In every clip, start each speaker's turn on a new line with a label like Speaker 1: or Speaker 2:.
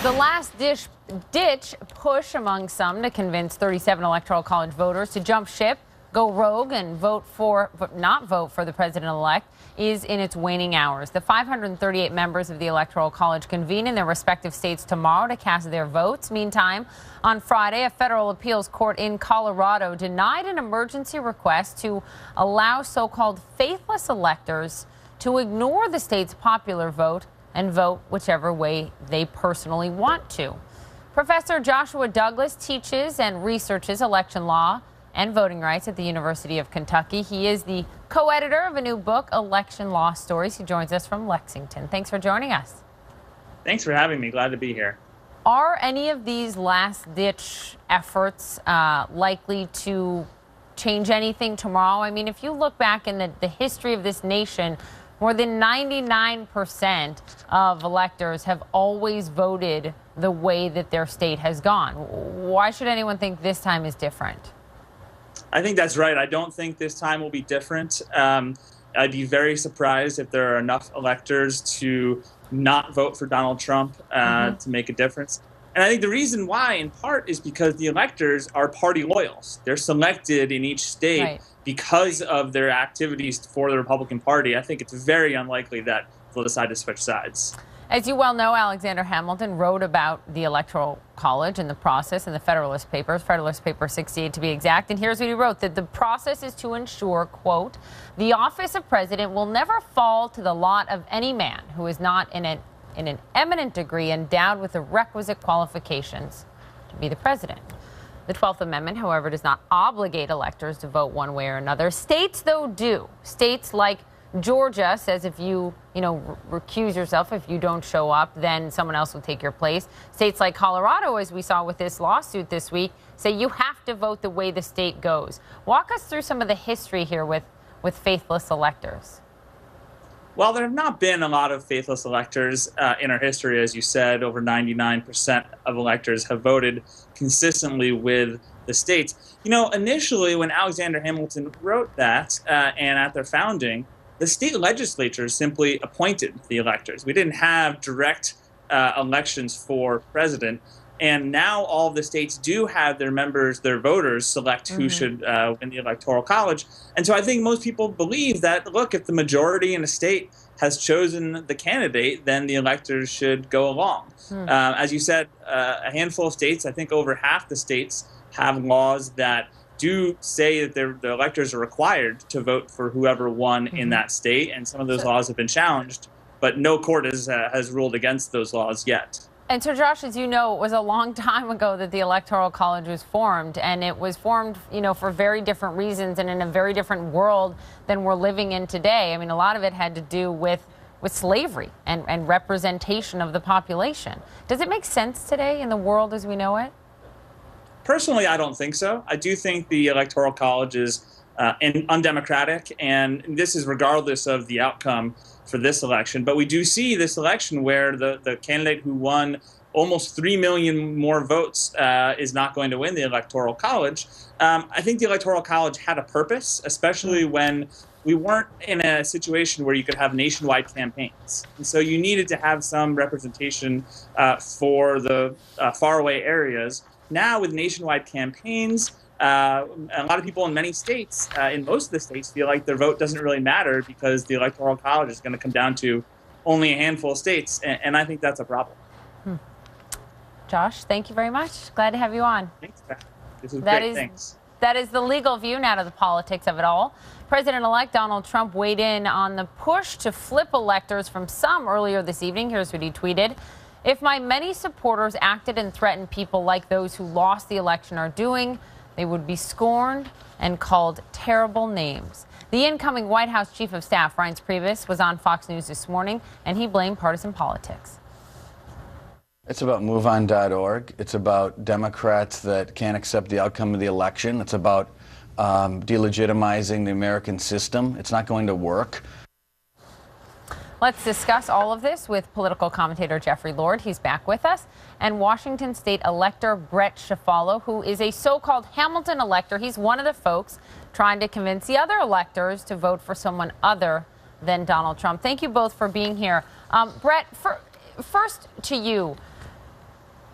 Speaker 1: The ditch push among some to convince 37 Electoral College voters to jump ship, go rogue, and not vote for the president-elect is in its waning hours. The 538 members of the Electoral College convene in their respective states tomorrow to cast their votes. Meantime, on Friday, a federal appeals court in Colorado denied an emergency request to allow so-called faithless electors to ignore the state's popular vote and vote whichever way they personally want to. Professor Joshua Douglas teaches and researches election law and voting rights at the University of Kentucky. He is the co-editor of a new book, Election Law Stories. He joins us from Lexington. Thanks for joining us.
Speaker 2: Thanks for having me. Glad to be here.
Speaker 1: Are any of these last-ditch efforts likely to change anything tomorrow? I mean, if you look back in the history of this nation, more than 99% of electors have always voted the way that their state has gone. Why should anyone think this time is different?
Speaker 2: I think that's right. I don't think this time will be different. I'd be very surprised if there are enough electors to not vote for Donald Trump to make a difference. And I think the reason why, in part, is because the electors are party loyals. They're selected in each state because of their activities for the Republican Party. I think it's very unlikely that they'll decide to switch sides.
Speaker 1: As you well know, Alexander Hamilton wrote about the Electoral College and the process in the Federalist Papers, Federalist Paper 68 to be exact. And here's what he wrote, that the process is to ensure, quote, the office of president will never fall to the lot of any man who is not in an eminent degree endowed with the requisite qualifications to be the president. The 12th Amendment, however, does not obligate electors to vote one way or another. States, though, do. States like Georgia says if you recuse yourself, if you don't show up, then someone else will take your place. States like Colorado, as we saw with this lawsuit this week, say you have to vote the way the state goes. Walk us through some of the history here with faithless electors.
Speaker 2: Well, there have not been a lot of faithless electors in our history. As you said, over 99% of electors have voted consistently with the states. You know, initially when Alexander Hamilton wrote that and at their founding, the state legislatures simply appointed the electors. We didn't have direct elections for president. And now all of the states do have their members, their voters, select who should win the Electoral College. And so I think most people believe that, look, if the majority in a state has chosen the candidate, then the electors should go along. As you said, a handful of states, I think over half the states, have laws that do say that the electors are required to vote for whoever won in that state. And some of those laws have been challenged, but no court has ruled against those laws yet.
Speaker 1: And so, Josh, as you know, it was a long time ago that the Electoral College was formed, and it was formed, for very different reasons and in a very different world than we're living in today. I mean, a lot of it had to do with slavery and representation of the population. Does it make sense today in the world as we know it?
Speaker 2: Personally, I don't think so. I do think the Electoral College is undemocratic, and this is regardless of the outcome for this election. But we do see this election where the candidate who won almost 3 million more votes is not going to win the Electoral College. I think the Electoral College had a purpose, especially when we weren't in a situation where you could have nationwide campaigns. And so you needed to have some representation for the faraway areas. Now with nationwide campaigns, a lot of people in many states, in most of the states, feel like their vote doesn't really matter because the Electoral College is going to come down to only a handful of states, and I think that's a problem.
Speaker 1: Josh, thank you very much. Glad to have you on.
Speaker 2: Thanks, Pat. This is great. Thanks.
Speaker 1: That is the legal view. Now to the politics of it all. President-elect Donald Trump weighed in on the push to flip electors from some earlier this evening. Here's what he tweeted. If my many supporters acted and threatened people like those who lost the election are doing, they would be scorned and called terrible names. The incoming White House Chief of Staff, Reince Priebus, was on Fox News this morning, and he blamed partisan politics.
Speaker 3: It's about MoveOn.org. It's about Democrats that can't accept the outcome of the election. It's about delegitimizing the American system. It's not going to work.
Speaker 1: Let's discuss all of this with political commentator Jeffrey Lord. He's back with us. And Washington State elector Brett Schifalo, who is a so-called Hamilton elector. He's one of the folks trying to convince the other electors to vote for someone other than Donald Trump. Thank you both for being here. Brett, first to you.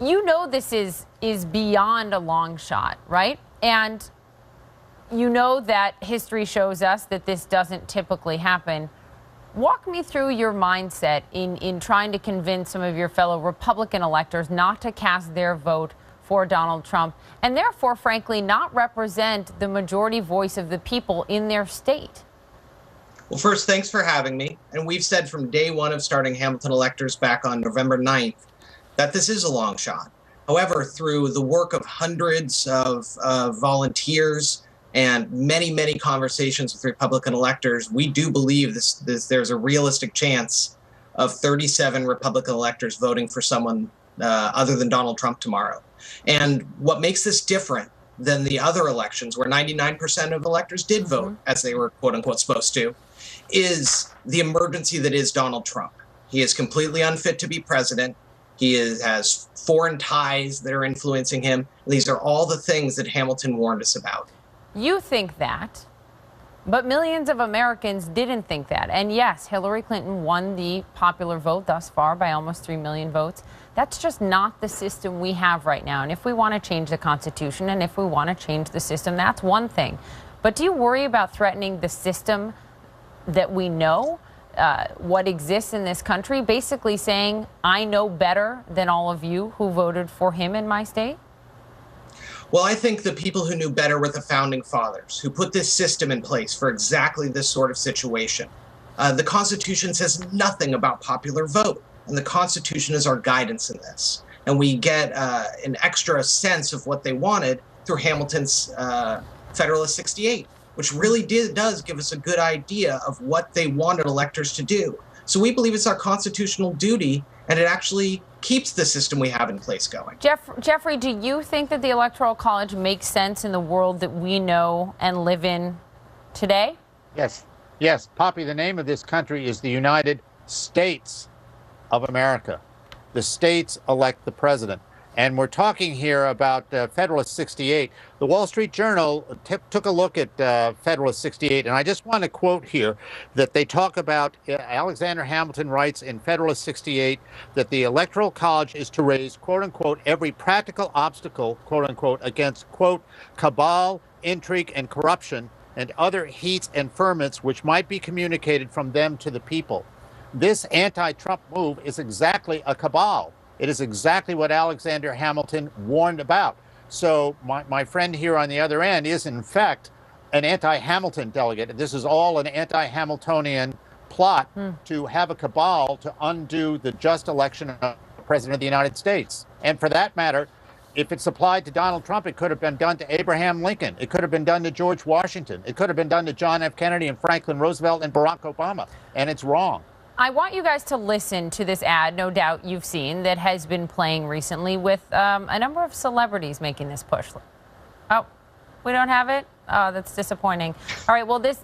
Speaker 1: You know this is beyond a long shot, right? And you know that history shows us that this doesn't typically happen. Walk me through your mindset in trying to convince some of your fellow Republican electors not to cast their vote for Donald Trump and therefore, frankly, not represent the majority voice of the people in their state.
Speaker 4: Well, first, thanks for having me. And we've said from day one of starting Hamilton electors back on November 9th that this is a long shot. However, through the work of hundreds of volunteers and many, many conversations with Republican electors, we do believe there's a realistic chance of 37 Republican electors voting for someone other than Donald Trump tomorrow. And what makes this different than the other elections where 99% of electors did vote as they were quote unquote supposed to is the emergency that is Donald Trump. He is completely unfit to be president. He has foreign ties that are influencing him. These are all the things that Hamilton warned us about.
Speaker 1: You think that, but millions of Americans didn't think that. And yes, Hillary Clinton won the popular vote thus far by almost 3 million votes. That's just not the system we have right now. And if we want to change the Constitution and if we want to change the system, that's one thing. But do you worry about threatening the system that we know, what exists in this country, basically saying, I know better than all of you who voted for him in my state?
Speaker 4: Well, I think the people who knew better were the founding fathers, who put this system in place for exactly this sort of situation. The Constitution says nothing about popular vote, and the Constitution is our guidance in this. And we get an extra sense of what they wanted through Hamilton's Federalist 68, which really does give us a good idea of what they wanted electors to do. So we believe it's our constitutional duty, and it actually keeps the system we have in place going.
Speaker 1: Jeffrey, do you think that the Electoral College makes sense in the world that we know and live in today?
Speaker 5: Yes, Poppy, the name of this country is the United States of America. The states elect the president. And we're talking here about Federalist 68. The Wall Street Journal took a look at Federalist 68, and I just want to quote here that they talk about, Alexander Hamilton writes in Federalist 68 that the Electoral College is to raise, quote unquote, every practical obstacle, quote unquote, against, quote, cabal, intrigue, and corruption, and other heats and ferments which might be communicated from them to the people. This anti-Trump move is exactly a cabal. It is exactly what Alexander Hamilton warned about. So my friend here on the other end is, in fact, an anti-Hamilton delegate. This is all an anti-Hamiltonian plot to have a cabal to undo the just election of the President of the United States. And for that matter, if it's applied to Donald Trump, it could have been done to Abraham Lincoln. It could have been done to George Washington. It could have been done to John F. Kennedy and Franklin Roosevelt and Barack Obama. And it's wrong.
Speaker 1: I want you guys to listen to this ad, no doubt you've seen, that has been playing recently with a number of celebrities making this push. Oh, we don't have it? Oh, that's disappointing. All right, well, this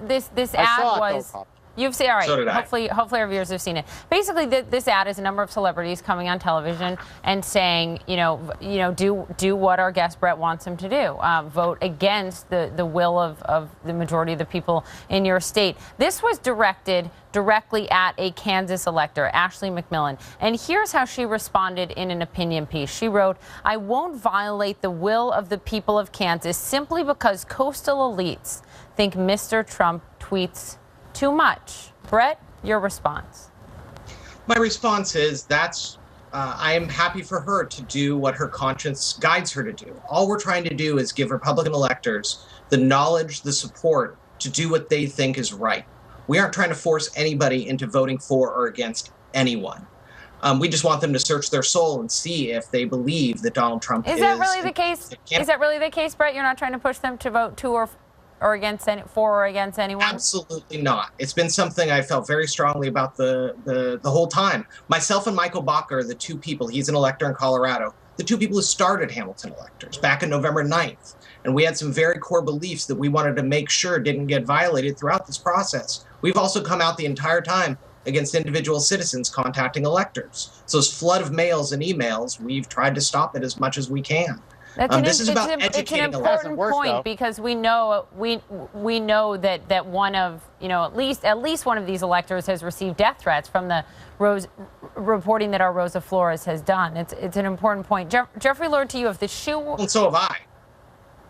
Speaker 1: ad was... You've seen, all right.
Speaker 4: So did I.
Speaker 1: Hopefully our viewers have seen it. Basically, this ad is a number of celebrities coming on television and saying, do what our guest Brett wants them to do. Vote against the will of the majority of the people in your state. This was directed directly at a Kansas elector, Ashley McMillan. And here's how she responded in an opinion piece. She wrote, I won't violate the will of the people of Kansas simply because coastal elites think Mr. Trump tweets too much. Brett, your response.
Speaker 4: My response is I am happy for her to do what her conscience guides her to do. All we're trying to do is give Republican electors the knowledge, the support to do what they think is right. We aren't trying to force anybody into voting for or against anyone. We just want them to search their soul and see if they believe that Donald Trump is...
Speaker 1: Is that really the case? Is that really the case, Brett? You're not trying to push them to vote or against for or against anyone?
Speaker 4: Absolutely not. It's been something I felt very strongly about the whole time. Myself and Michael Bacher are the two people, he's an elector in Colorado, the two people who started Hamilton electors back on November 9th. And we had some very core beliefs that we wanted to make sure didn't get violated throughout this process. We've also come out the entire time against individual citizens contacting electors. So this flood of mails and emails, we've tried to stop it as much as we can. This is about
Speaker 1: it's
Speaker 4: educating
Speaker 1: an
Speaker 4: the
Speaker 1: important
Speaker 5: Hasn't worked,
Speaker 1: point
Speaker 5: though.
Speaker 1: because we know that one of at least one of these electors has received death threats from the reporting that our Rosa Flores has done. It's an important point. Jeffrey Lord, to you, if the shoe
Speaker 4: And so have I.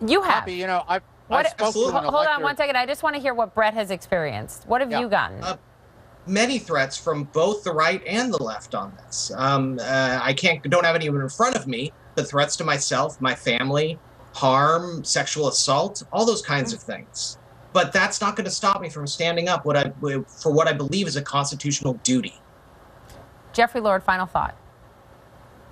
Speaker 1: you have.
Speaker 5: Poppy, I've
Speaker 1: What,
Speaker 5: spoke to an
Speaker 1: hold
Speaker 5: elector.
Speaker 1: on one second. I just want to hear what Brett has experienced. What have you gotten?
Speaker 4: Many threats from both the right and the left on this. I don't have anyone in front of me, but threats to myself, my family, harm, sexual assault, all those kinds of things. But that's not going to stop me from standing up for what I believe is a constitutional duty.
Speaker 1: Jeffrey Lord, final thought.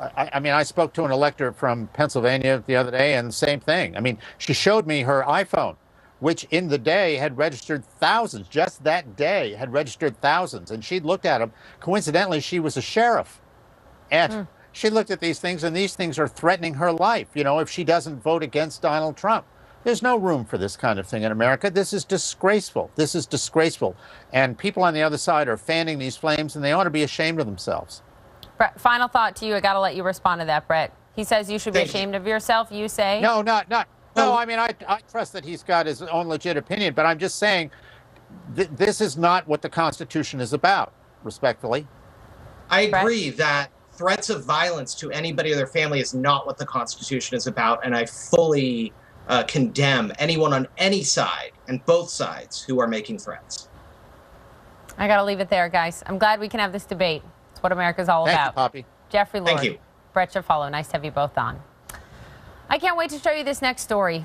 Speaker 5: I spoke to an elector from Pennsylvania the other day, and the same thing. I mean, she showed me her iPhone, which in the day had registered thousands, just that day had registered thousands. And she'd looked at them. Coincidentally, she was a sheriff. And she looked at these things, and these things are threatening her life, if she doesn't vote against Donald Trump. There's no room for this kind of thing in America. This is disgraceful. This is disgraceful. And people on the other side are fanning these flames, and they ought to be ashamed of themselves.
Speaker 1: Brett, final thought to you. I got to let you respond to that, Brett. He says you should be ashamed of yourself. You say?
Speaker 5: No, No, I trust that he's got his own legit opinion, but I'm just saying this is not what the Constitution is about, respectfully.
Speaker 4: I agree that threats of violence to anybody or their family is not what the Constitution is about, and I fully condemn anyone on any side and both sides who are making threats.
Speaker 1: I got to leave it there, guys. I'm glad we can have this debate. It's what America's all
Speaker 5: Thank
Speaker 1: about.
Speaker 5: you, Poppy.
Speaker 1: Jeffrey Lord,
Speaker 4: Thank you.
Speaker 1: Brett Follow. Nice to have you both on. I can't wait to show you this next story.